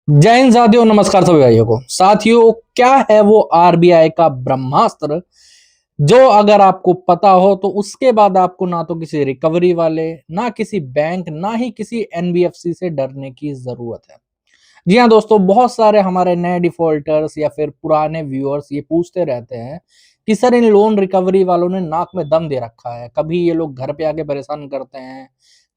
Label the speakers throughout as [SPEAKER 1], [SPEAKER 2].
[SPEAKER 1] जय हिंद साथियों, नमस्कार सभी भाइयों को। साथियों, क्या है वो आरबीआई का ब्रह्मास्त्र जो अगर आपको पता हो तो उसके बाद आपको ना तो किसी रिकवरी वाले, ना किसी बैंक, ना ही किसी एनबीएफसी से डरने की जरूरत है। जी हाँ दोस्तों, बहुत सारे हमारे नए डिफॉल्टर्स या फिर पुराने व्यूअर्स ये पूछते रहते हैं कि सर इन लोन रिकवरी वालों ने नाक में दम दे रखा है। कभी ये लोग घर पे आके परेशान करते हैं,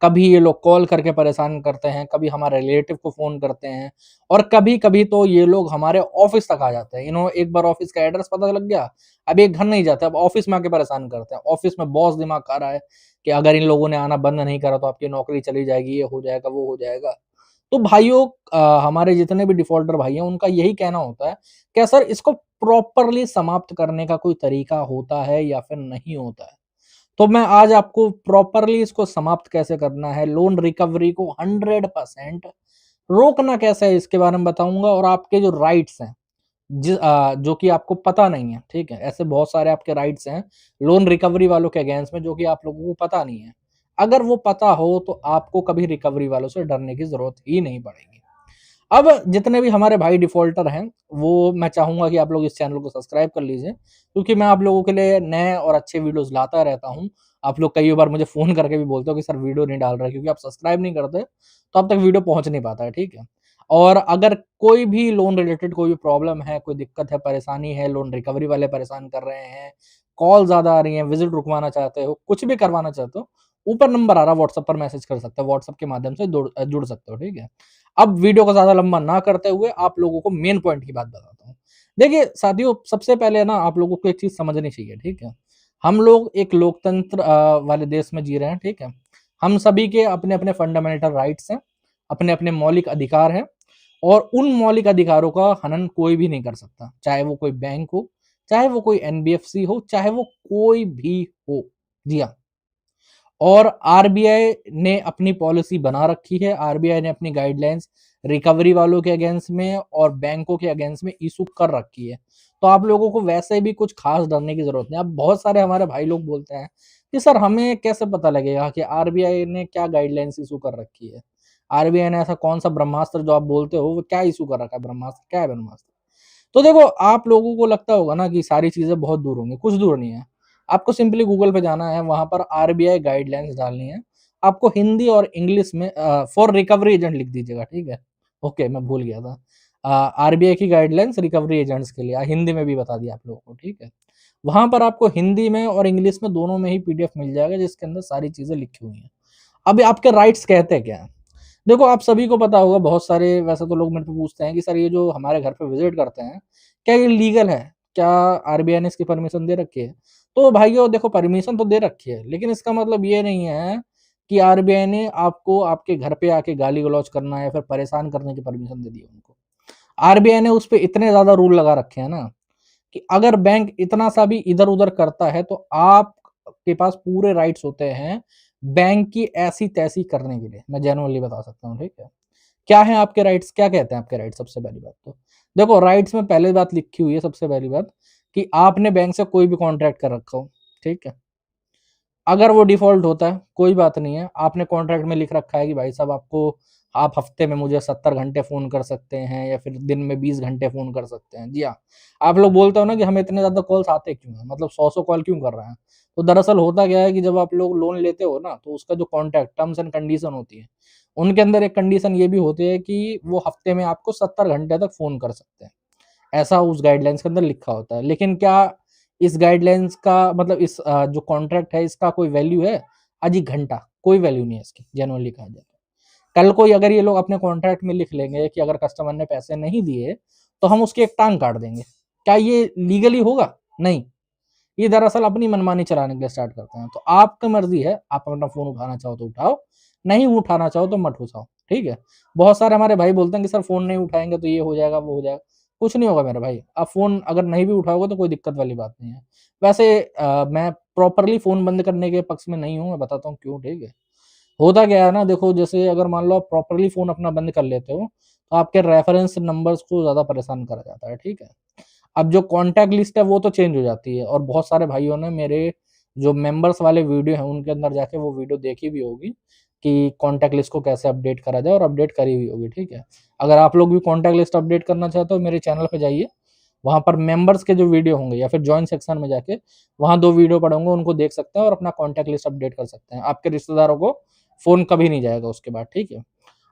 [SPEAKER 1] कभी ये लोग कॉल करके परेशान करते हैं, कभी हमारे रिलेटिव को फोन करते हैं, और कभी कभी तो ये लोग हमारे ऑफिस तक आ जाते हैं। एक बार ऑफिस का एड्रेस पता लग गया, अब ये घर नहीं जाते, अब ऑफिस में आके परेशान करते हैं। ऑफिस में बॉस दिमाग खा रहा है कि अगर इन लोगों ने आना बंद नहीं करा तो आपकी नौकरी चली जाएगी, ये हो जाएगा, वो हो जाएगा। तो भाइयों, हमारे जितने भी डिफॉल्टर भाई हैं उनका यही कहना होता है कि सर इसको प्रॉपरली समाप्त करने का कोई तरीका होता है या फिर नहीं होता है। तो मैं आज आपको प्रॉपरली इसको समाप्त कैसे करना है, लोन रिकवरी को 100% रोकना कैसे है, इसके बारे में बताऊंगा। और आपके जो राइट्स हैं जो कि आपको पता नहीं है, ठीक है, ऐसे बहुत सारे आपके राइट्स हैं लोन रिकवरी वालों के अगेंस्ट में जो कि आप लोगों को पता नहीं है। अगर वो पता हो तो आपको कभी रिकवरी वालों से डरने की जरूरत ही नहीं पड़ेगी। अब जितने भी हमारे भाई डिफॉल्टर हैं, वो मैं चाहूंगा कि आप लोग इस चैनल को सब्सक्राइब कर लीजिए, क्योंकि मैं आप लोगों के लिए नए और अच्छे वीडियोस लाता रहता हूं। आप लोग कई बार मुझे फोन करके भी बोलते हो कि सर वीडियो नहीं डाल रहे, क्योंकि आप सब्सक्राइब नहीं करते तो अब तक वीडियो पहुंच नहीं पाता है, ठीक है। और अगर कोई भी लोन रिलेटेड कोई भी प्रॉब्लम है, कोई दिक्कत है, परेशानी है, लोन रिकवरी वाले परेशान कर रहे हैं, कॉल ज्यादा आ रही है, विजिट रुकवाना चाहते हो, कुछ भी करवाना चाहते हो, ऊपर नंबर आ रहा है, व्हाट्सएप पर मैसेज कर सकते हो, व्हाट्सएप के माध्यम से जुड़ सकते हो, ठीक है। अब वीडियो को ज्यादा लंबा ना करते हुए आप लोगों को मेन पॉइंट की बात बताता हूँ। देखिए साथियों, सबसे पहले ना आप लोगों को एक चीज समझनी चाहिए, ठीक है। हम लोग एक लोकतंत्र वाले देश में जी रहे हैं, ठीक है। हम सभी के अपने अपने फंडामेंटल राइट्स हैं, अपने अपने मौलिक अधिकार हैं, और उन मौलिक अधिकारों का हनन कोई भी नहीं कर सकता, चाहे वो कोई बैंक हो, चाहे वो कोई एनबीएफसी हो, चाहे वो कोई भी हो। जी हाँ। और आरबीआई ने अपनी पॉलिसी बना रखी है, आरबीआई ने अपनी गाइडलाइंस रिकवरी वालों के अगेंस्ट में और बैंकों के अगेंस्ट में इशू कर रखी है। तो आप लोगों को वैसे भी कुछ खास डरने की जरूरत नहीं। अब बहुत सारे हमारे भाई लोग बोलते हैं कि सर हमें कैसे पता लगेगा कि आरबीआई ने क्या गाइडलाइंस इशू कर रखी है, आरबीआई ने ऐसा कौन सा ब्रह्मास्त्र जो आप बोलते हो वो क्या इशू कर रखा है, ब्रह्मास्त्र क्या है, ब्रह्मास्त्र। तो देखो, आप लोगों को लगता होगा ना कि सारी चीजें बहुत दूर होंगी, कुछ दूर नहीं है। आपको सिंपली गूगल पे जाना है, वहां पर आरबीआई गाइडलाइंस डालनी है। आपको हिंदी और इंग्लिश में फॉर रिकवरी एजेंट लिख दीजिएगा, ठीक है। ओके, मैं भूल गया था। आरबीआई की गाइडलाइंस रिकवरी एजेंट्स के लिए हिंदी में भी बता दिया आप लोगों को, ठीक है। वहां पर आपको हिंदी में और इंग्लिश में दोनों में ही पीडीएफ मिल जाएगा, जिसके अंदर सारी चीजें लिखी हुई हैं। अब आपके राइट्स कहते क्या हैं? देखो, आप सभी को पता होगा, बहुत सारे वैसे तो लोग मेरे को पूछते हैं कि सर ये जो हमारे घर पे विजिट करते हैं, क्या ये लीगल है? क्या आरबीआई ने इसकी परमिशन दे रखी है? तो भाइयों देखो, परमिशन तो दे रखी है, लेकिन इसका मतलब ये नहीं है कि आरबीआई ने आपको आपके घर पे आके गाली गलौज करना है या फिर परेशान करने की परमिशन दे दी है उनको। आरबीआई ने उस पे इतने ज्यादा रूल लगा रखे हैं ना कि अगर बैंक इतना सा भी इधर उधर करता है तो आपके पास पूरे राइट्स होते हैं बैंक की ऐसी तैसी करने के लिए। मैं जेनुअनली बता सकता हूँ, ठीक है। क्या है आपके राइट्स, क्या कहते हैं आपके राइट्स? सबसे पहली बात तो देखो, राइट्स में पहले बात लिखी हुई है, सबसे पहली बात, कि आपने बैंक से कोई भी कॉन्ट्रैक्ट कर रखा हो, ठीक है। अगर वो डिफॉल्ट होता है कोई बात नहीं है, आपने कॉन्ट्रैक्ट में लिख रखा है कि भाई साहब आपको, आप हफ्ते में मुझे 70 घंटे फोन कर सकते हैं या फिर दिन में 20 घंटे फोन कर सकते हैं। जी हाँ। आप लोग बोलते हो ना कि हमें इतने ज्यादा कॉल्स आते क्यों हैं, मतलब 100 कॉल क्यों कर रहे हैं। तो दरअसल होता क्या है कि जब आप लोग लोन लेते हो ना, तो उसका जो कॉन्ट्रैक्ट टर्म्स एंड कंडीशन होती है, उनके अंदर एक कंडीशन ये भी होती है कि वो हफ्ते में आपको 70 घंटे तक फोन कर सकते हैं। ऐसा उस गाइडलाइंस के अंदर लिखा होता है। लेकिन क्या इस गाइडलाइंस का मतलब इस जो कॉन्ट्रैक्ट है इसका कोई वैल्यू है? अजी घंटा कोई वैल्यू नहीं है इसकी, जेनुअनली कहा जाए। कल कोई अगर ये लोग अपने कॉन्ट्रैक्ट में लिख लेंगे कि अगर कस्टमर ने पैसे नहीं दिए तो हम उसकी एक टांग काट देंगे, क्या ये लीगली होगा? नहीं। ये दरअसल अपनी मनमानी चलाने के लिए स्टार्ट करते हैं। तो आपकी मर्जी है, आप अपना फोन उठाना चाहो तो उठाओ, नहीं उठाना चाहो तो मत उठाओ, ठीक है। बहुत सारे हमारे भाई बोलते हैं कि सर फोन नहीं उठाएंगे तो ये हो जाएगा, वो हो जाएगा। कुछ नहीं होगा मेरे भाई, आप फोन अगर नहीं भी उठाओगे तो कोई दिक्कत वाली बात नहीं है। वैसे मैं प्रॉपरली फोन बंद करने के पक्ष में नहीं हूँ, मैं बताता हूँ क्यों, ठीक है। होता क्या है ना, देखो, जैसे अगर मान लो आप प्रॉपरली फोन अपना बंद कर लेते हो तो आपके रेफरेंस नंबर्स को ज्यादा परेशान करा जाता है, ठीक है। अब जो कॉन्टैक्ट लिस्ट है वो तो चेंज हो जाती है, और बहुत सारे भाइयों ने मेरे जो मेंबर्स वाले वीडियो हैं उनके अंदर जाके वो वीडियो देखी भी होगी। कि कॉन्टैक्ट लिस्ट को कैसे अपडेट करा जाए, और अपडेट करी हुई होगी, ठीक है। अगर आप लोग भी कॉन्टैक्ट लिस्ट अपडेट करना चाहते हो, मेरे चैनल पे जाइए, वहाँ पर मेंबर्स के जो वीडियो होंगे, या फिर जॉइन सेक्शन में जाके वहाँ 2 वीडियो पड़े होंगे, उनको देख सकते हैं और अपना कॉन्टैक्ट लिस्ट अपडेट कर सकते हैं। आपके रिश्तेदारों को फ़ोन कभी नहीं जाएगा उसके बाद, ठीक है।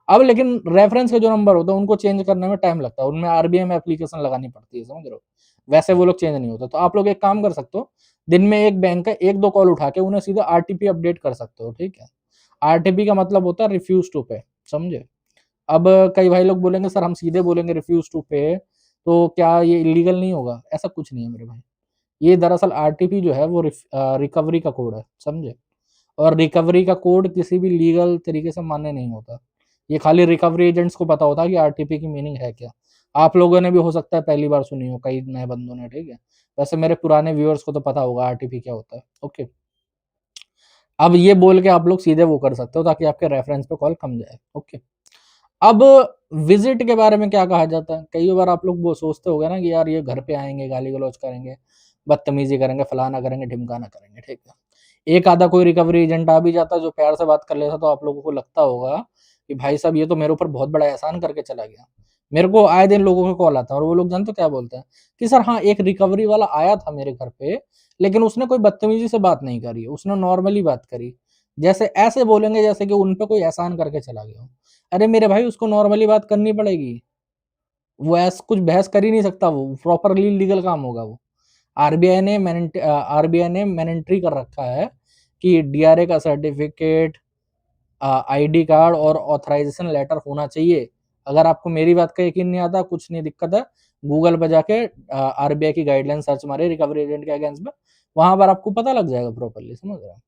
[SPEAKER 1] अब लेकिन रेफरेंस के जो नंबर होते हैं, उनको चेंज करने में टाइम लगता है, उनमें आरबीआई में एप्लीकेशन लगानी पड़ती है, समझ रहे हो? वैसे वो लोग चेंज नहीं होते। तो आप लोग एक काम कर सकते हो, दिन में एक बैंक का 1-2 कॉल उठा के उन्हें सीधे आरटीपी अपडेट कर सकते हो, ठीक है। आरटीपी का मतलब होता है रिफ्यूज टू पे, समझे? अब कई भाई लोग बोलेंगे सर हम सीधे बोलेंगे रिफ्यूज टू पे, तो क्या ये इलीगल नहीं होगा? ऐसा कुछ नहीं है मेरे भाई। ये दरअसल आरटीपी जो है वो रिकवरी का कोड है, समझे? और रिकवरी का कोड किसी भी लीगल तरीके से मान्य नहीं होता। ये खाली रिकवरी एजेंट्स को पता होता है कि आरटीपी की मीनिंग है क्या। आप लोगों ने भी हो सकता है पहली बार सुनी हो, कई नए बंदों ने, ठीक है। वैसे मेरे पुराने व्यूअर्स को तो पता होगा आरटीपी क्या होता है, ओके। अब ये बोल के आप लोग सीधे वो कर सकते हो ताकि आपके रेफरेंस पे कॉल कम जाए, ओके। अब विजिट के बारे में क्या कहा जाता है? कई बार आप लोग वो सोचते होगे ना कि यार ये घर पे आएंगे, गाली गलौज करेंगे, बदतमीजी करेंगे, फलाना करेंगे, ढिमकाना करेंगे, ठीक है। एक आधा कोई रिकवरी एजेंट आ भी जाता जो प्यार से बात कर लेता, तो आप लोगों को लगता होगा कि भाई साहब ये तो मेरे ऊपर बहुत बड़ा एहसान करके चला गया। मेरे को आए दिन लोगों के कॉल आता है और वो लोग जानते हो क्या बोलते हैं कि सर हाँ, एक रिकवरी वाला आया था मेरे घर पे, लेकिन उसने कोई बदतमीजी से बात नहीं करी, उसने नॉर्मली बात करी। जैसे ऐसे बोलेंगे जैसे कि उन पे कोई एहसान करके चला गया हो। अरे मेरे भाई, उसको नॉर्मली बात करनी पड़ेगी। वो ऐसा कुछ बहस कर ही नहीं सकता, वो प्रॉपरली लीगल काम होगा वो। आरबीआई ने मैंडेटरी कर रखा है कि डीआरए का सर्टिफिकेट, आईडी कार्ड और ऑथराइजेशन लेटर होना चाहिए। अगर आपको मेरी बात का यकीन नहीं आता, कुछ नहीं दिक्कत है, गूगल पे जाके आरबीआई की गाइडलाइन सर्च मारे रिकवरी एजेंट के अगेंस्ट में, वहां पर आपको पता लग जाएगा प्रॉपरली, समझ रहे हो?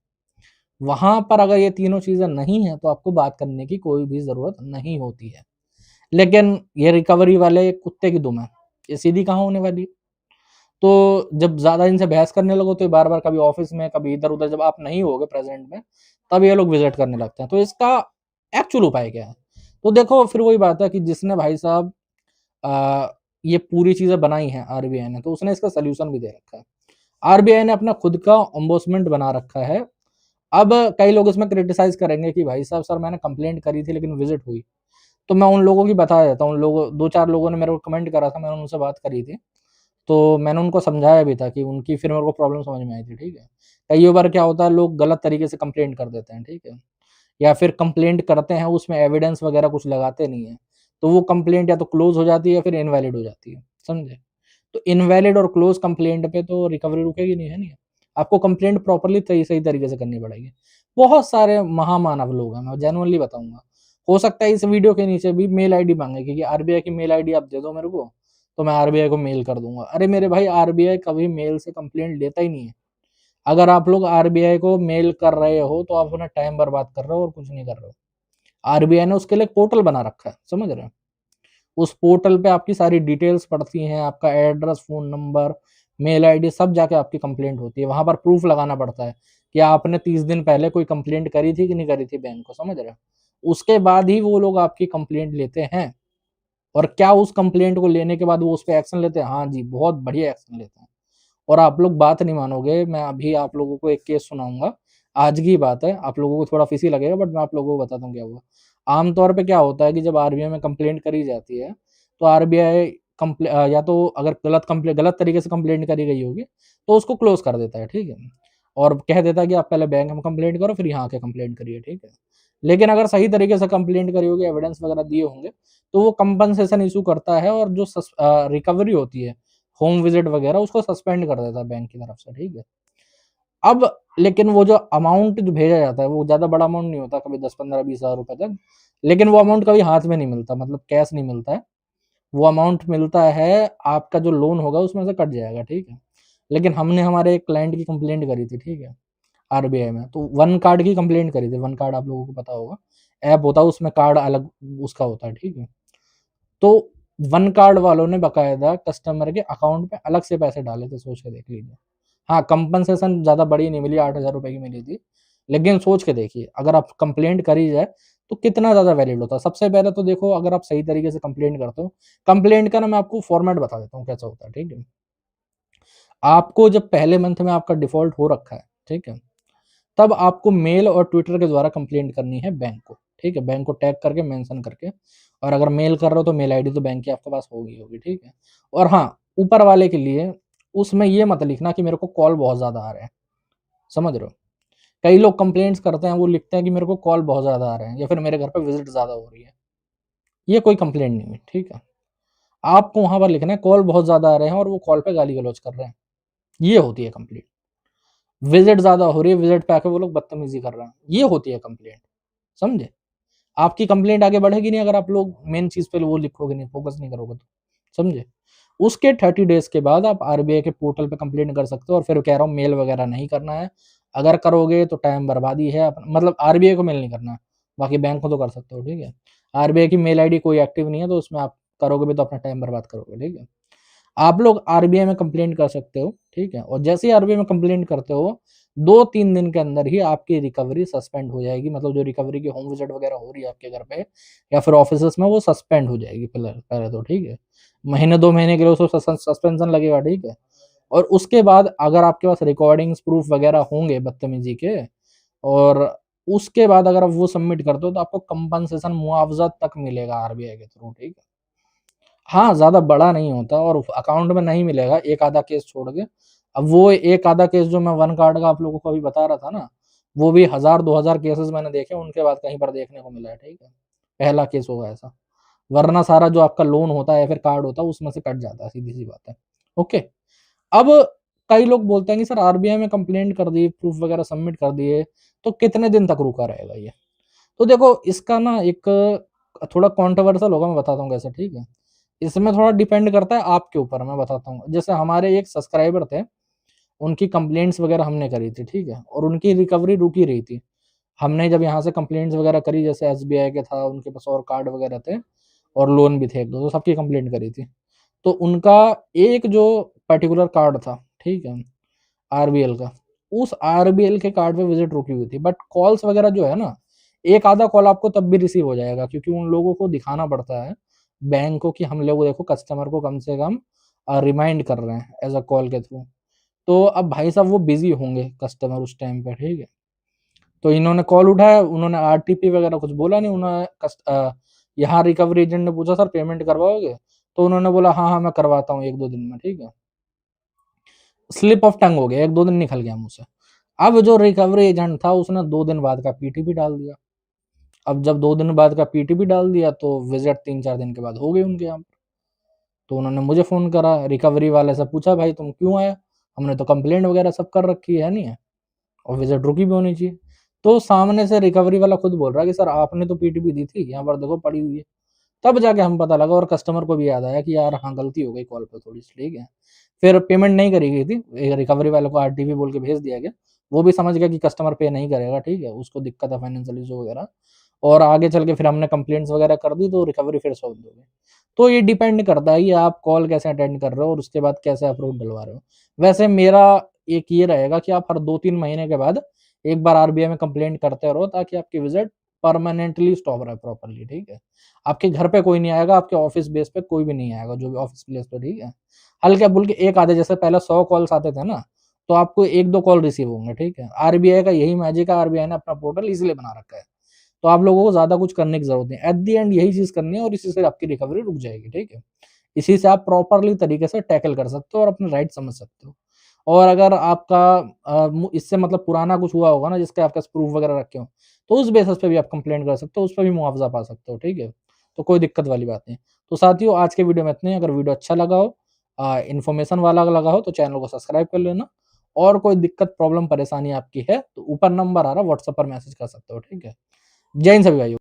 [SPEAKER 1] वहां पर अगर ये तीनों चीजें नहीं है तो आपको बात करने की कोई भी जरूरत नहीं होती है। लेकिन ये रिकवरी वाले कुत्ते की दुम है, ये सीधी कहाँ होने वाली? तो जब ज़्यादा इनसे बहस करने लगो तो ये बार-बार कभी ऑफ़िस में, कभी इधर-उधर, जब आप नहीं होगे प्रेज़ेंट में, तब ये लोग विज़िट करने लगते हैं। तो इसका एक्चुअल उपाय क्या है? तो देखो, फिर वही बात है कि जिसने भाई साहब ये पूरी चीज़ें बनाई हैं आरबीआई ने, तो उसने इसका सॉल्यूशन भी दे रखा है। आरबीआई ने अपना खुद का ओम्बुड्समैन बना रखा है। अब कई लोग इसमें क्रिटिसाइज़ करेंगे कि भाई साहब, सर मैंने कंप्लेंट करी थी लेकिन विज़िट हुई। तो मैं उन लोगों की बता देता हूँ, उन लोगों 2-4 लोगों ने मेरे को कमेंट करा था, मैंने उनसे बात करी थी। तो मैंने उनको समझाया भी था कि उनकी फिर मेरे को प्रॉब्लम समझ में आई थी, ठीक है। कई बार क्या होता है, लोग गलत तरीके से कंप्लेंट कर देते हैं, ठीक है। या फिर कंप्लेंट करते हैं, उसमें एविडेंस वगैरह कुछ लगाते नहीं हैं। तो वो कंप्लेंट या तो क्लोज़ हो जाती है या फिर इनवैलिड हो जाती है, समझे? तो इनवैलिड और क्लोज़ कंप्लेंट पे तो रिकवरी रुकेगी नहीं, है नहीं? आपको कंप्लेंट प्रॉपर्ली सही तरीके से करनी पड़ेगी। बहुत सारे महामानव लोग हैं, मैं जेनुइनली बताऊँगा। हो सकता है इस वीडियो के नीचे भी मेल आईडी माँगे कि आरबीआई की मेल आईडी आप दे दो मेरे को, तो मैं आरबीआई को मेल कर दूँगा। अरे मेरे भाई, आरबीआई कभी मेल से कंप्लेंट लेता ही नहीं है। अगर आप लोग आरबीआई को मेल कर रहे हो तो आप अपना टाइम बर्बाद कर रहे हो और कुछ नहीं कर रहे हो। आरबीआई ने उसके लिए एक पोर्टल बना रखा है, समझ रहे हो? उस पोर्टल पे आपकी सारी डिटेल्स पड़ती हैं, आपका address, phone number, mail ID, सब जाके आपकी कंप्लेंट होती है। वहाँ पर प्रूफ लगाना पड़ता है कि आपने 30 दिन पहले कोई कंप्लेंट करी थी कि नहीं करी थी बैंक को, समझ रहे हो? उसके बाद ही वो लोग आपकी कंप्लेंट लेते हैं। और क्या उस कंप्लेंट को लेने के बाद वो उस पे एक्शन लेते हैं? हाँ जी, बहुत बढ़िया एक्शन लेते हैं। और आप लोग बात नहीं मानोगे, मैं अभी आप लोगों को एक केस सुनाऊँगा। आज की बात है, आप लोगों को थोड़ा फिशी लगेगा बट मैं आप लोगों को बताता हूँ क्या हुआ। आम तौर पे क्या होता है कि जब आरबीआई में कंप्लेंट करी जाती है, तो आरबीआई या तो अगर गलत तरीके से कंप्लेंट करी गई होगी, तो उसको क्लोज़ कर देता है, ठीक है? और कह देता है कि आप पहले बैंक में कंप्लेंट करो, फिर यहाँ आके कंप्लेंट करिए, ठीक है? लेकिन अगर सही तरीके से कंप्लेंट करी होगी, एविडेंस वगैरह दिए होंगे, तो वो कंपनसेशन इश्यू करता है और जो रिकवरी होती है, होम विजिट वगैरह, उसको सस्पेंड कर देता है बैंक की तरफ से, ठीक है। अब लेकिन वो जो अमाउंट जो भेजा जाता है वो ज़्यादा बड़ा अमाउंट नहीं होता, कभी 10, 15, 20 हज़ार रुपए तक, लेकिन वो अमाउंट कभी हाथ में नहीं मिलता, मतलब कैश नहीं मिलता है। वो अमाउंट मिलता है, आपका जो लोन होगा उसमें से कट जाएगा, ठीक है। लेकिन हमने हमारे एक क्लाइंट की कंप्लेंट करी थी, ठीक है, आरबीआई में, तो वन कार्ड की कंप्लेंट करी थी। वन कार्ड आप लोगों को पता होगा, ऐप होता है, उसमें कार्ड अलग उसका होता है, ठीक है। तो वन कार्ड वालों ने बकायदा कस्टमर के अकाउंट पे अलग से पैसे डाले थे, सोच के देख लीजिए। हाँ, कंपनसेशन ज़्यादा बड़ी नहीं मिली, 8,000 रुपए की मिली थी। लेकिन सोच के देखिए, अगर आप कंप्लेंट करी जाए तो कितना ज़्यादा वैलिड होता है। सबसे पहले तो देखो, अगर आप सही तरीके से कंप्लेंट करते हो, कंप्लेंट का ना मैं आपको फॉर्मेट बता देता हूँ कैसा होता है, ठीक है। आपको जब पहले मंथ में आपका डिफ़ॉल्ट हो रखा है, ठीक है, तब आपको मेल और ट्विटर के द्वारा कंप्लेंट करनी है बैंक को, ठीक है, बैंक को टैग करके मेंशन करके। और अगर मेल कर रहे हो तो मेल आईडी तो बैंक की आपके पास होगी, ठीक है। और हाँ, ऊपर वाले के लिए उसमें ये मत लिखना कि मेरे को कॉल बहुत ज्यादा आ रहे हैं, समझ रहे हो। कई लोग कंप्लेंट्स करते हैं, वो लिखते हैं कि मेरे को कॉल बहुत ज्यादा आ रहे हैं या फिर मेरे घर पे विजिट ज्यादा हो रही है। ये कोई कंप्लेंट नहीं है, ठीक है। आपको वहां पर लिखना है कॉल बहुत ज्यादा आ रहे हैं और वो कॉल पे गाली गलौज कर रहे हैं, ये होती है कंप्लेंट। विजिट ज्यादा हो रही है, विजिट पे आके वो लोग बदतमीजी कर रहे हैं, ये होती है कंप्लेंट, समझे। आपकी कंप्लेंट आगे बढ़ेगी नहीं अगर आप लोग मेन चीज पे वो लिखोगे नहीं, फोकस नहीं करोगे तो, समझे। उसके 30 डेज के बाद आप आरबीआई के पोर्टल पे कंप्लेंट कर सकते हो। और फिर कह रहा हूँ मेल वगैरह नहीं करना है, अगर करोगे तो टाइम बर्बादी है, मतलब आरबीआई को मेल नहीं करना है, बाकी बैंक को तो कर सकते हो, ठीक है। आरबीआई की मेल आईडी कोई एक्टिव नहीं है तो उसमें आप करोगे भी तो अपना टाइम बर्बाद करोगे, ठीक है। आप लोग आरबीआई में कंप्लेंट कर सकते हो, ठीक है। और जैसे ही आरबीआई में कंप्लेंट करते हो 2-3 दिन के अंदर ही आपकी रिकवरी सस्पेंड हो जाएगी, मतलब जो रिकवरी की होम विजिट वगैरह हो रही है आपके घर पे या फिर ऑफिस में, वो सस्पेंड हो जाएगी पहले पहले तो, ठीक है। महीने 2 महीने के लिए उसको सस्पेंशन लगेगा, ठीक है। और उसके बाद अगर आपके पास रिकॉर्डिंग्स प्रूफ वगैरह होंगे बदतमीजी के, और उसके बाद अगर आप वो सबमिट करते हो तो आपको कंपनसेशन मुआवजा तक मिलेगा आरबीआई के थ्रू, ठीक है। हाँ, ज़्यादा बड़ा नहीं होता और अकाउंट में नहीं मिलेगा, एक आधा केस छोड़ के। अब वो एक आधा केस जो मैं वन कार्ड का आप लोगों को अभी बता रहा था ना, वो भी 1000-2000 केसेस मैंने देखे, उनके बाद कहीं पर देखने को मिला है, ठीक है। पहला केस होगा ऐसा, वरना सारा जो आपका लोन होता है या फिर कार्ड होता है उसमें से कट जाता है, सीधी सी बात है। ओके। अब कई लोग बोलते हैं कि सर आरबीआई में कंप्लेंट कर दी, प्रूफ वगैरह सबमिट कर दिए, तो कितने दिन तक रुका रहेगा ये। तो देखो इसका ना एक थोड़ा कॉन्ट्रोवर्शियल होगा, मैं बताता हूँ कैसे, ठीक है। इसमें थोड़ा डिपेंड करता है आपके ऊपर, मैं बताता हूँ। जैसे हमारे एक सब्सक्राइबर थे, उनकी कंप्लेंट्स वगैरह हमने करी थी, ठीक है, और उनकी रिकवरी रुक ही रही थी। हमने जब यहाँ से कंप्लेंट्स वगैरह करी, जैसे एसबीआई के था, उनके पास और कार्ड वगैरह थे और लोन भी थे एक दो, तो सबकी कंप्लेंट करी थी। तो उनका एक जो पर्टिकुलर कार्ड था, ठीक है, आरबीएल का, उस आरबीएल के कार्ड पे विजिट रुकी हुई थी। बट कॉल्स वगैरह जो है ना, एक आधा कॉल आपको तब भी रिसीव हो जाएगा, क्योंकि उन लोगों को दिखाना पड़ता है बैंक को कि हम लोग देखो कस्टमर को कम से कम रिमाइंड कर रहे हैं एज अ कॉल के थ्रू। तो अब भाई साहब वो बिजी होंगे कस्टमर उस टाइम पे, ठीक है। तो इन्होंने कॉल उठाया, उन्होंने आरटीपी वगैरह कुछ बोला नहीं, उन्होंने यहाँ रिकवरी एजेंट ने पूछा सर पेमेंट करवाओगे, तो उन्होंने बोला हाँ हाँ मैं करवाता हूँ 1-2 दिन में, ठीक है। स्लिप ऑफ टंग हो गया, 1-2 दिन निकल गया मुंह से। अब जो रिकवरी एजेंट था उसने 2 दिन बाद का पीटीपी डाल दिया। अब जब 2 दिन बाद का पीटीपी डाल दिया तो विजिट 3-4 दिन के बाद हो गई उनके यहाँ पर। तो उन्होंने मुझे फोन करा, रिकवरी वाले से पूछा भाई तुम क्यों आए, हमने तो कंप्लेंट वगैरह सब कर रखी है नहीं है, और विजिट रुकी भी होनी चाहिए। तो सामने से रिकवरी वाला खुद बोल रहा है कि सर आपने तो पीटीपी दी थी, यहाँ पर देखो पड़ी हुई है। तब जाके हम पता लगा, और कस्टमर को भी याद आया कि यार हाँ गलती हो गई कॉल पे थोड़ी सी, ठीक है। फिर पेमेंट नहीं करी गई थी, रिकवरी वाले को आरटीपी बोल के भेज दिया गया। वो भी समझ गया कि कस्टमर पे नहीं करेगा, ठीक है, उसको दिक्कत है फाइनेंशियल इशू वगैरह। और आगे चल के फिर हमने कंप्लेंट्स वगैरह कर दी तो रिकवरी फिर सॉल्व हो गई। तो ये डिपेंड करता है कि आप कॉल कैसे अटेंड कर रहे हो और उसके बाद कैसे अप्रूव डलवा रहे हो। वैसे मेरा एक ये रहेगा कि आप हर 2-3 महीने के बाद एक बार आरबीआई में कंप्लेंट करते रहो, ताकि आपकी विजिट परमानेंटली स्टॉप रहे प्रॉपर्ली, ठीक है। आपके घर पे कोई नहीं आएगा, आपके ऑफिस बेस पे कोई भी नहीं आएगा, जो भी ऑफिस प्लेस पे, ठीक है। हल्के फुल्के एक आधे, जैसे पहले 100 कॉल्स आते थे ना, तो आपको 1-2 कॉल रिसीव होंगे, ठीक है। आरबीआई का यही मैजिक है, आरबीआई ने अपना पोर्टल इसलिए बना रखा है। तो आप लोगों को ज्यादा कुछ करने की जरूरत नहीं, एट दी एंड यही चीज करनी है और इसी से आपकी रिकवरी रुक जाएगी, ठीक है। इसी से आप प्रॉपरली तरीके से टैकल कर सकते हो और अपने राइट समझ सकते हो। और अगर आपका इससे मतलब पुराना कुछ हुआ होगा ना, जिसके आपके प्रूफ वगैरह रखे हो, तो उस बेसिस पे भी आप कंप्लेंट कर सकते हो, उस पर भी मुआवजा पा सकते हो, ठीक है। तो कोई दिक्कत वाली बात नहीं। तो साथियों आज के वीडियो में इतने ही। अगर वीडियो अच्छा लगा हो, इन्फॉर्मेशन वाला लगा हो, तो चैनल को सब्सक्राइब कर लेना। और कोई दिक्कत प्रॉब्लम परेशानी आपकी है तो ऊपर नंबर आ रहा है, व्हाट्सएप पर मैसेज कर सकते हो, ठीक है। जय हिंद सभी भाइयों।